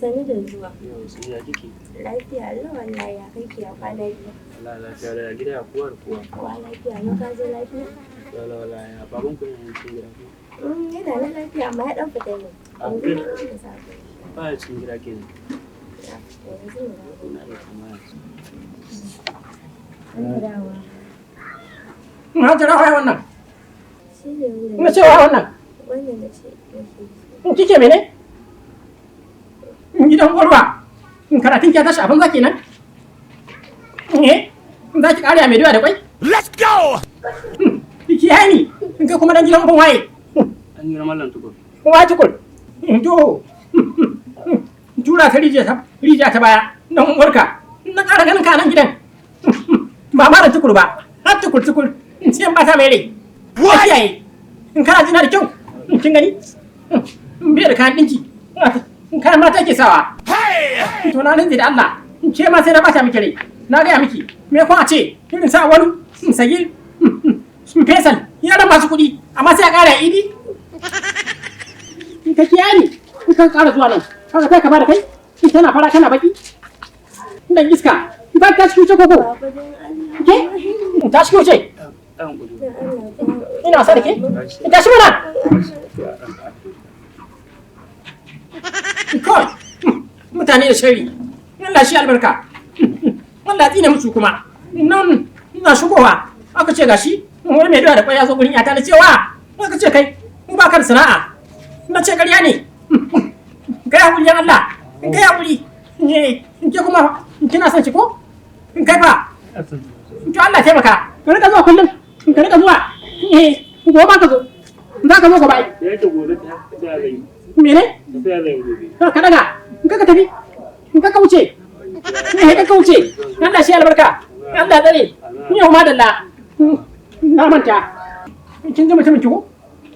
Sani da zuwa. Yau sun ya kike? Lafiya Allah wallahi ya kai ya kwana biyu. Allah lafiya da gida kuwa da kuwa. Kowa lafiya na ka zo lafiya? Allah wallahi ya baban ku ne cikin gida ko? Yana nan lafiya amma ya dan fita ne. Ba ya cikin gida kenan. Yanzu ne. Ina da kamar. Na jira wai wannan. Shi ne wurin. Ina cewa wannan. Wannan da ce. In kike mene? In gidan gwarwa. In karatun ki tashi abin zaki nan? In za ki kare a mai doya da kwai? Let's go! Ki yayi ni. In kai kuma dan gidan ban waye. An yi ramallan tukur. Wa tukul. To. Tura ta rijiya ta baya. Dan uwarka. Na kara ganin ka nan gidan. Ba ma da tukur ba. Har tukur. In ce ba ta mai rai. What? In kana jina da kyau. Kin gani? In bai da kayan dinki. In kayan mata ke sawa. To na nan da Allah. In ce ma sai na bata miki rai. Na gaya miki. Me ko a ce irin sa wani in sagi fesal. Ina da masu kuɗi amma sai a ƙara idi. In ka kiyaye in ka ƙara zuwa nan. Kaga kai ka bada kai. In tana fara kana baki. Dan iska. Ba ta cikin ce koko. Baba don Allah. Ke? Ta cikin ce. Dan gudu. Don Allah. Ina wasa da ke? Ta shi mana. Kawai mutane da shari. Allah shi albarka. Allah tsine musu kuma. Nan ina shigowa. Aka ce gashi wani mai doya da kwai ya zo gurin yata na cewa. Aka ce kai in ba ka da sana'a. Na ce ƙarya ne. Kai hakuri yan Allah. Kai hakuri. In ke kuma kina son shi ko? In kai fa. To Allah taimaka. Ka rika zuwa kullum. Ka rika zuwa. Gobe ka zo. Za ka zo gaba. Da yake gobe ta zai. Mene? Tafiya zai gobe. Ka daga. In ka tafi. In ka wuce. Ka wuce. Allah shi albarka. Allah tsare. Ni yau madalla. Na manta. Kin ji mutumin ki ko?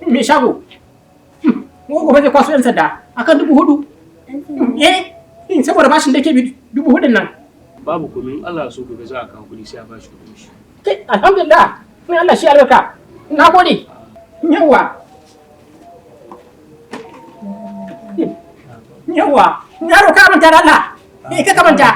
Me shago. Gobe zai kwaso 'yan sanda akan 4,000. Saboda bashin da ke bi 4,000 nan. Babu komai Allah so gobe za a kawo kuɗi sai a bashi kuɗin shi. Alhamdulillah. Ni Allah shi albarka. Na gode. Yawwa. Yaro ka manta da Allah. Ka manta.